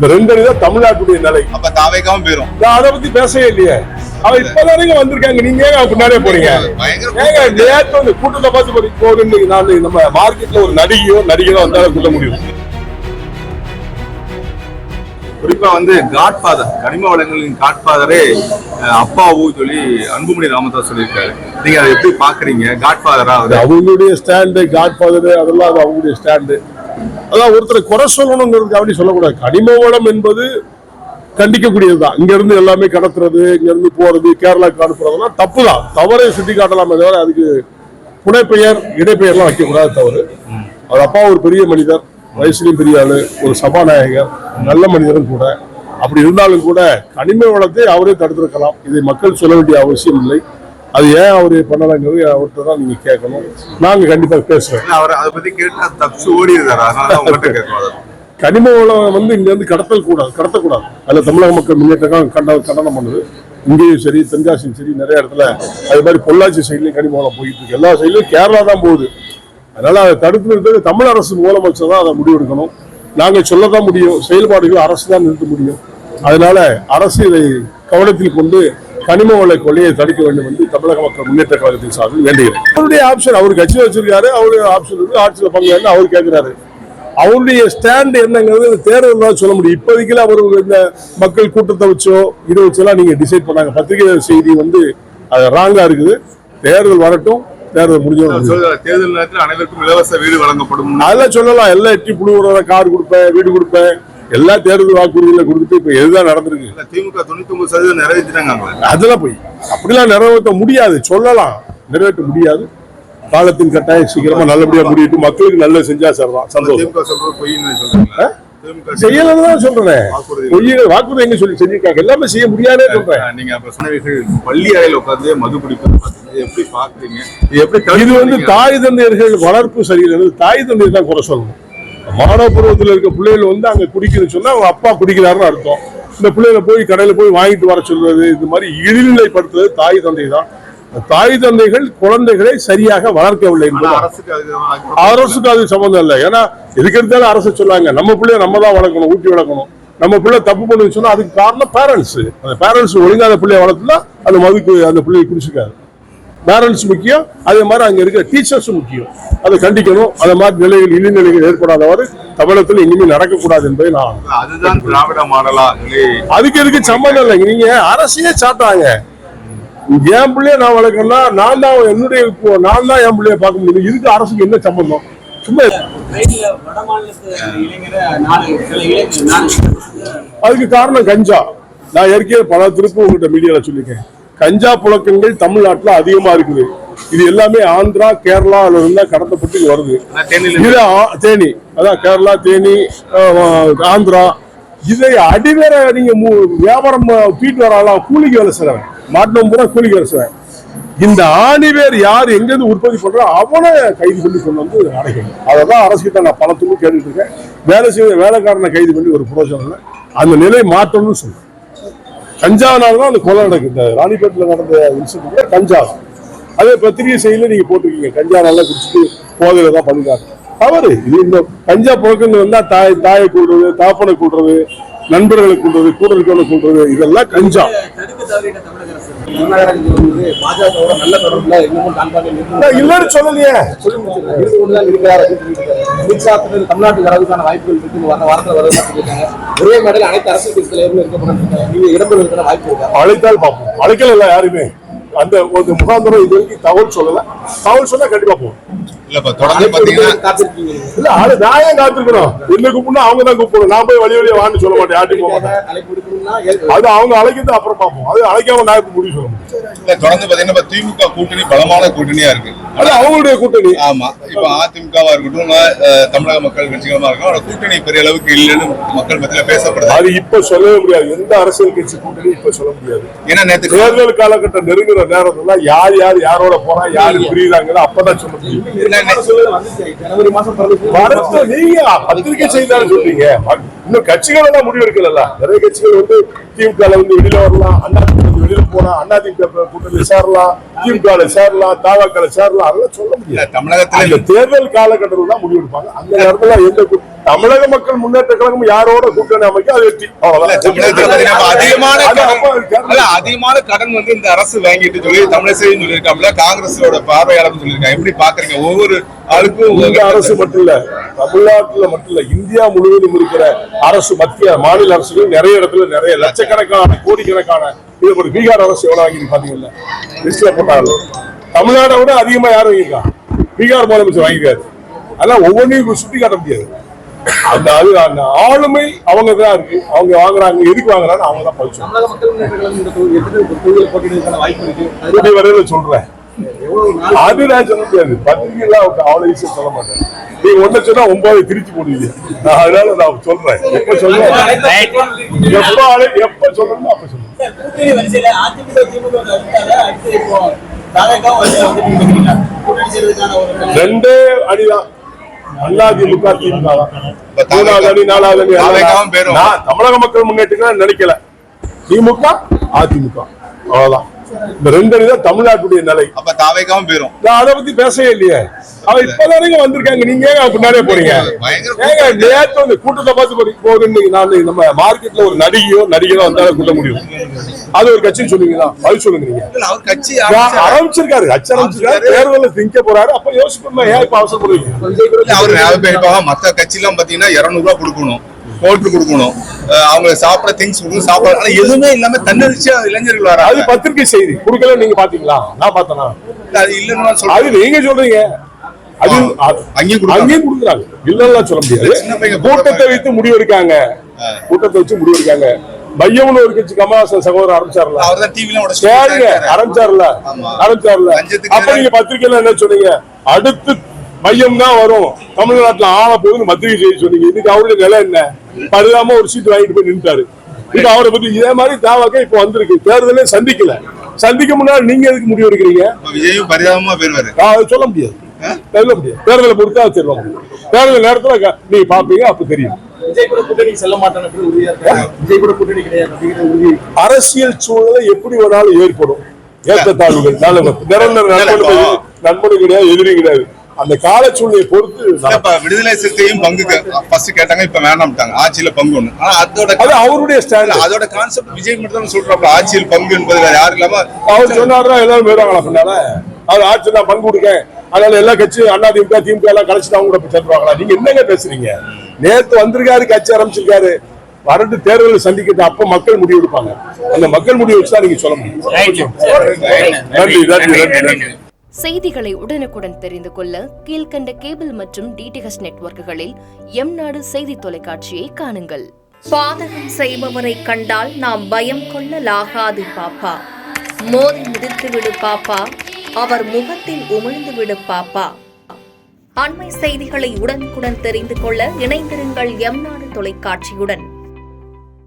இந்த ரெண்டு அணி தான் தமிழ்நாட்டுடைய நிலை. அப்ப தாவேக்காவும் போயிரும். அதை பத்தி பேசவே இல்லையே. அவன் இப்பதானே வந்திருக்காங்க, நீங்க பின்னாடியே போறீங்க. நேற்று வந்து கூட்டத்தை பார்த்து போகுது. நான் நம்ம மார்க்கெட்ல ஒரு நடிகையோ வந்தாலும் கூட்ட முடியும். குறிப்பா வந்து காட்ஃபாதர், கனிம வளங்களின் காட்ஃபாதரே அப்பாவு சொல்லி அன்புமணி ராமதாஸ் சொல்லியிருக்காரு. நீங்க அதை எப்படி பாக்குறீங்க? காட்ஃபாதரா அவங்களுடைய ஸ்டாண்டு, காட்ஃபாதர் அதெல்லாம் அது அவங்களுடைய ஸ்டாண்டு. அதான் ஒருத்தரை குறை சொல்லணுங்கிறதுக்கு அப்படி சொல்லக்கூடாது. கனிம வளம் என்பது கண்டிக்கக்கூடியதுதான். இங்க இருந்து எல்லாமே கடத்துறது, இங்க இருந்து போறது, கேரளாக்கு அனுப்புறதுலாம் தப்பு தான். தவறை சுட்டி காட்டலாமே தவிர அதுக்கு புனைப்பெயர் இடைப்பெயர்லாம் வைக்கக்கூடாது. தவறு. அது அப்பா ஒரு பெரிய மனிதர், வயசுலையும் பெரிய ஆளு, ஒரு சபாநாயகர், நல்ல மனிதரும் கூட. அப்படி இருந்தாலும் கூட கனிம வளத்தை அவரே தடுத்திருக்கலாம். இதை மக்கள் சொல்ல வேண்டிய அவசியம் இல்லை. அது ஏன் அவரு பண்ணலாங்கிறது அவர்கிட்ட தான் நீங்க கேட்கணும். நாங்க கண்டிப்பா பேசுறோம். அவர் அதை பத்தி கேட்டா தப்பிச்சு ஓடிடுறாரு. கனிம வளம் வந்து இங்க இருந்து கடத்தக்கூடாது. அதுல தமிழக மக்கள் முன்னேற்றம் கண்டனம் பண்ணுது. இங்கேயும் சரி, தென்காசியும் சரி, நிறைய இடத்துல அது மாதிரி பொள்ளாச்சி சைட்லயும் கனிம வளம் போயிட்டு இருக்கு. எல்லா சைட்லயும் கேரளா தான் போகுது. அதனால அதை தடுத்து நிறுத்த தமிழ் அரசு முதலமைச்சர் தான் அதை முடிவெடுக்கணும். நாங்க சொல்லதான் முடியும், செயல்பாடுகள் அரசு தான் நிறுத்த முடியும். அதனால அரசு இதை கவனத்தில் கொண்டு கனிம வள கொள்ளையை தடுக்க வேண்டும் என்று தமிழக மக்கள் முன்னேற்ற கழகத்தின் சார்பில் வேண்டுகிறேன். அவருடைய ஆப்ஷன், அவர் கட்சி வச்சிருக்காரு, அவருடைய ஆப்ஷன் இருக்கு, ஆட்சியில் பங்கு அவர் கேட்கிறாரு. அவருடைய ஸ்டாண்ட் என்னங்கிறது தேர்தல் தான் சொல்ல முடியும். இப்போதைக்கு அவர் இந்த மக்கள் கூட்டத்தை வச்சோ இதை வச்செல்லாம் நீங்க டிசைட் பண்ணாங்க. பத்திரிகை செய்தி வந்து அது ராங்கா இருக்குது. தேர்தல் வரட்டும், தேர்தல் முடிஞ்சோம். தேர்தல் நேரத்தில் அனைவருக்கும் இலவச வீடு வழங்கப்படும் அதெல்லாம் சொல்லலாம். எல்லாம் எட்டி புழுவுற கார் கொடுப்பேன், வீடு கொடுப்பேன், எல்லா தேர்தல் வாக்குறுதிகளை கொடுத்துட்டு இப்ப எதுதான் நடந்திருக்கு? திமுக 99% நிறைவேற்றிட்டாங்க. அதெல்லாம் போய் அப்படிலாம் நிறைவேற்ற முடியாது. சொல்லலாம், நிறைவேற்ற முடியாது. காலத்தின் கட்டாயம் சீக்கிரமா நல்லபடியா முடியிட்டு மக்களுக்கு நல்ல செஞ்சா சரிதான். சந்தோஷம். செய்யலாம் சொல்றேன். வாக்குறுதி எங்க சொல்லி செஞ்சிருக்காங்க, எல்லாமே செய்ய முடியாதே சொல்றேன். நீங்க பள்ளி அறையில் உட்கார்ந்து மது குடிப்பது எப்படி பாக்குறீங்க? இது வந்து தாய் தந்தையர்கள் வளர்ப்பு சரியில்லை. தாய் தந்தையர் தான் குறை சொல்லணும். மாணவ பருவத்தில் இருக்க பிள்ளைகள் வந்து அங்க குடிக்கணும்னு சொன்னா அவங்க அப்பா குடிக்கிறாருன்னு அர்த்தம். இந்த பிள்ளைகளை போய் கடையில போய் வாங்கிட்டு வர சொல்றது, இந்த மாதிரி இழிநிலைப்படுத்துறது தாய் தந்தை தான். தாய் தந்தைகள் குழந்தைகளை சரியாக வளர்க்கவில்லை என்பது அரசுக்கு அது சம்பந்தம் இல்லை. ஏன்னா எதுக்கு எடுத்தாலும் அரசு சொல்லாங்க நம்ம பிள்ளைய நம்ம தான் வளர்க்கணும், ஊட்டி வளர்க்கணும். நம்ம பிள்ளை தப்பு பண்ணுன்னு சொன்னா அதுக்கு காரணம் பேரண்ட்ஸ். அந்த பேரண்ட்ஸ் ஒழுங்காத பிள்ளைய வளர்த்துனா அந்த மதுக்கு அந்த பிள்ளையை குடிச்சுக்காது. பேரண்ட்ஸ் முக்கியம், அதே மாதிரி அங்க இருக்கிற டீச்சர்ஸும் முக்கியம். அதை கண்டிக்கணும். அந்த மாதிரி நிலைகள் இழிநிலைகள் ஏற்படாதவாறு தமிழகத்தில் இனிமே நடக்கக்கூடாது என்பதை நான் அதுதான் திராவிட மாடலா அதுக்கு எதுக்கு சம்பந்தம் இல்லை. நீங்க அரசியே சாட்டாங்க. என் பிள்ளைய நான் வளர்க்கணும்னா நான் தான் என் பிள்ளைய பார்க்க முடியும். இதுக்கு அரசுக்கு என்ன சம்பந்தம்? சும்மா அதுக்கு காரணம் கஞ்சா. நான் ஏற்கனவே பல திருப்பி உங்கள்கிட்ட மீடியால சொல்லியிருக்கேன். கஞ்சா புழக்கங்கள் தமிழ்நாட்டுல அதிகமா இருக்குது. இது எல்லாமே ஆந்திரா, கேரளால இருந்தா கடத்தப்பட்டு வருது. தேனி, அதான் கேரளா, தேனி, ஆந்திரா. இதை அடிவேற நீங்க வியாபாரம் தூக்கிட்டு வரலாம். கூலிக்கு வேலை செய்றவன், மாட்டினம் பூரா கூலிக்கு வேலை செய்வேன். இந்த ஆணிவேர் யார் எங்கிருந்து உற்பத்தி பண்றா அவனை கைது பண்ணி கொண்டு வந்து அடைக்கணும். அதான் அரசுகிட்ட நான் பல துணி கேட்டுட்டு இருக்கேன். வேலை செய்ய வேலைக்காரனை கைது பண்ணி ஒரு புரோஜனம் இல்லை. அந்த நிலை மாற்றணும்னு சொல்றேன். கஞ்சானால்தான் அந்த கொலை நடக்குது. இந்த ராணிப்பேட்டில் நடந்த இன்சிடென்ட் கஞ்சா. அதே பத்திரிகை செய்தியில நீங்க போட்டிருக்கீங்க, கஞ்சா நல்லா குடிச்சிட்டு போதையில தான் பண்ணிருக்காங்க. தவறு. இது இந்த கஞ்சா புழக்கங்கள் வந்தா தாயை கூடுறது, தாப்பனை கூடுறது, நண்பர்களை கூடுறது, கூட இருக்கவனை கூடுறது, இதெல்லாம் கஞ்சா. இல்லன்னு சொல்லலையே. தமிழ்நாட்டுக்கு வரதுக்கான வாய்ப்புகள் இருக்கு. வாரத்தில் ஒரே மேடையில் அனைத்து அரசியல் தலைவர்களும் இருக்கப்பட்டிருக்காங்க. இடம்பெறுவதற்கான வாய்ப்பு இருக்கு. அழைத்தால் பார்ப்போம். அழைக்கல இல்ல யாருமே. அந்த ஒரு முகாந்திரம் இது வரைக்கும் தகவல் சொல்லல. தகவல் சொன்னா கண்டிப்பா போகும். காத்திருக்கணும். என்ன கூப்பிடணும் அவங்க தான் கூப்பிடணும். நான் போய் வழிய வான்னு சொல்ல மாட்டேன். யார்ட்டையும் போக மாட்டேன். அது அவங்க அழைக்கிறது அப்புறம் பார்ப்போம். அது அழைக்காம நான் இப்ப முடிவு சொல்ல முடியும். தொடர்ந்து பாத்தீங்கன்னா திமுக கூட்டணி பலமான கூட்டணியா இருக்கு. அது அவங்களுடைய கூட்டணி. ஆமா. இப்ப அதிமுகவா இருக்கட்டும், தமிழக மக்கள் கட்சிகளா இருக்கட்டும், கூட்டணி பெரிய அளவுக்கு இல்லைன்னு மக்கள் மத்தியில பேசப்படுது. அது இப்ப சொல்லவே முடியாது. எந்த அரசியல் கட்சி கூட்டணி இப்ப சொல்ல முடியாது. ஏன்னா நேற்று தேர்தல் காலகட்டம் நெருங்குற நேரத்துல யார் யாரோட போறா, யாரு பிரியுறாங்க அப்பதான் சொல்ல முடியும். ஜனவரி மாசம் நீங்க பத்திரிகை செய்தாலும் சொல்றீங்க. இன்னும் கட்சிகள் எல்லாம் முடிவு எடுக்கல. நிறைய கட்சிகள் வந்து திமுக வந்து வெளியில வரலாம், அண்ணா வெளியில போனா அதிமுக கூட்டணி சேரலாம், திமுக சேரலாம், தாவக்கால சேரலாம், அதெல்லாம் சொல்ல முடியாது. தமிழகத்துல இந்த தேர்தல் காலகட்டத்தில் தான் முடிவெடுப்பாங்க. அந்த நேரத்துல எந்த தமிழக மக்கள் முன்னேற்ற கழகம் யாரோட கூட்டணி அமைக்க அது வெற்றி. அதிகமான கடன் வந்து இந்த அரசு வாங்கிட்டு சொல்லி தமிழிசை சொல்லியிருக்காங்க, காங்கிரஸோட பார்வையாளர் சொல்லியிருக்காங்க. எப்படி பாக்குறீங்க? ஒவ்வொரு ஆளுக்கும் இந்த அரசு மட்டும் இல்ல, தமிழ்நாட்டுல மட்டும் இல்ல, இந்தியா முழுவதும் இருக்கிற அரசு, மத்திய மாநில அரசுகள் நிறைய இடத்துல நிறைய லட்சக்கணக்கான கோடிக்கணக்கான இது பீகார் அரசு எவ்வளவு வாங்கி பாத்தீங்கல்ல, லிஸ்ட்ல போட்டாங்க. தமிழ்நாடை விட அதிகமா யாரும் வாங்கியிருக்கா? பீகார் முதலமைச்சர் வாங்கியிருக்காரு. அதெல்லாம் ஒவ்வொன்றையும் சுட்டி காட்ட முடியாது. அந்த ஆளுமை அவங்க தான் இருக்கு. அவங்க வாங்குறாங்க, எதுக்கு வாங்குறாங்க அவங்க தான் பதிச்சு. தமிழக மக்கள் முன்னேற்ற கழகம் இந்த தொகுதியில் போட்டியிடுவதற்கான வாய்ப்பு இருக்கு. இது வரையில சொல்றேன், அது நான் சொல்ல முடியாது. பத்திரிகைலாம் அவ்வளவு ஈஸியா சொல்ல மாட்டேன். நீங்க ஒண்ணு சொன்னா 9 திருச்சி போடுவீங்க. அதனால நான் சொல்றேன், எப்ப சொல்றேன், எப்ப சொல்றேன்னு அப்ப சொல்றேன். ரெண்டே அணிதான், அதிமுக திமுக தான். 3வது அணி 4வது அணி தமிழக மக்கள் முன்னேற்றம் நினைக்கல. திமுக அதிமுக அவ்வளவுதான். இந்த 2 அணி தான் தமிழ்நாட்டுடைய நிலை. அப்ப தாவேகாவும் பேரும் நான் அதை பத்தி பேசவே இல்லையே. அவ இப்பதானே வந்திருக்காங்க, நீங்க பின்னாடியே போறீங்க. நேற்று வந்து கூட்டத்தை பார்த்து போகுது. நான் நம்ம மார்க்கெட்ல ஒரு நடிகரோ வந்தாலும் கூட்ட முடியும். அது ஒரு கட்சின்னு சொல்லுவீங்களா? அது சொல்லுங்க. நீங்க அவர் கட்சி ஆரம்பிச்சிருக்காரு, கட்சி ஆரம்பிச்சிருக்காரு, தேர்தலில் திங்க போறாரு. அப்ப யோசிக்கணும், ஏன் இப்ப அவசரப்படுவீங்க? அவர் மத்த கட்சி எல்லாம் பாத்தீங்கன்னா 200 ரூபாய் கொடுக்கணும், போட்டு கொடுக்கணும், அவங்க சாப்பிட திங்ஸ் கொடுக்கணும், சாப்பாடு எதுவுமே இல்லாம தன்னெழுச்சியா இளைஞர்கள் வர. அது பத்திரிகை செய்தி கொடுக்கல, நீங்க பாத்தீங்களா? நான் பார்த்தேனா? அது இல்லன்னு அது நீங்க சொல்றீங்க. அது அங்கேயும் கொடுக்குறாங்க, இல்லன்னா சொல்ல முடியாது. கூட்டத்தை வைத்து முடிவெடுக்காங்க, கூட்டத்தை வச்சு முடிவெடுக்காங்க. மையம்னு ஒரு கட்சி கமலஹாசன் சகோதரர் ஆரம்பிச்சார்ல, ஆரம்பிச்சார்ல. அப்ப நீங்க பத்திரிகையில என்ன சொன்னீங்க? அடுத்து மையம் தான் வரும், தமிழ்நாட்டுல ஆள போகுதுன்னு பத்திரிகை செய்தி சொன்னீங்க. இதுக்கு அவருடைய நிலை என்ன? பரிதாம ஒரு சீட் வாங்கிட்டு போய் நின்றுட்டாரு. இப்ப அவரை பத்தி இதே மாதிரி தாவாக்க இப்ப வந்திருக்கு. தேர்தலே சந்திக்க முன்னாடி நீங்க எதுக்கு முடிவு எடுக்கிறீங்க? விஜயும் பரிதாபமா பேருவாரு, சொல்ல முடியாது. தேர்தலை பொறுத்தா தெரியும். தேர்தல் நேரத்துல நீங்க பாப்பீங்க, அப்ப தெரியும். விஜய் கூட கூட்டணி செல்ல மாட்டாங்க, விஜய் கூட கூட்டணி கிடையாது. அரசியல் சூழலை எப்படி வேணாலும் ஏற்படும், ஏற்றத்தாழ்வுகள், நண்பனு கிடையாது, எதிரி கிடையாது. அந்த கால சூழ்நிலையை பொறுத்து விடுதலை சிறுத்தையும் பங்கு கேட்டாங்க, இப்ப வேணாம்ட்டாங்க. ஆட்சியில பங்கு ஒண்ணு, ஆனா அது அவருடைய ஸ்டாண்ட், அதோட கான்செப்ட் விஜய் மட்டும் தான் சொல்றாங்க. ஆட்சியில் பங்கு என்பது யாரு இல்லாம அவர் சொன்னாருன்னா எல்லாரும் போயிடுவாங்களா? பின்னால அவர் ஆட்சி நான் பங்கு கொடுக்கேன், அதனால எல்லா கட்சியும் அதிமுக திமுக எல்லாம் கழிச்சுட்டு அவங்க கூட சேர்ந்துருவாங்களா? நீங்க என்னங்க பேசுறீங்க? நேத்து வந்திருக்காரு, கட்சி ஆரம்பிச்சிருக்காரு, வரட்டு தேர்தலில் சந்திக்கிட்டு அப்ப மக்கள் முடிவு எடுப்பாங்க. அந்த மக்கள் முடிவு வச்சுதான் நீங்க சொல்ல முடியும். நன்றி. செய்திகளை உடனுக்குடன் தெரிந்து கொள்ள கீழ்கண்ட கேபிள் மற்றும் டிடிஎச் நெட்வொர்க்குகளில் எம்நாடு செய்தி தொலைக்காட்சியை காணுங்கள். பாதகம் செய்பவரை கண்டால் நாம் பயம் கொள்ளலாகாது பாப்பா. மோதி மிதித்து விடு பாப்பா, அவர் முகத்தில் உமிழ்ந்து விடு பாப்பா. அண்மை செய்திகளை உடனுக்குடன் தெரிந்து கொள்ள இணைந்திருங்கள் எம்நாடு தொலைக்காட்சியுடன்.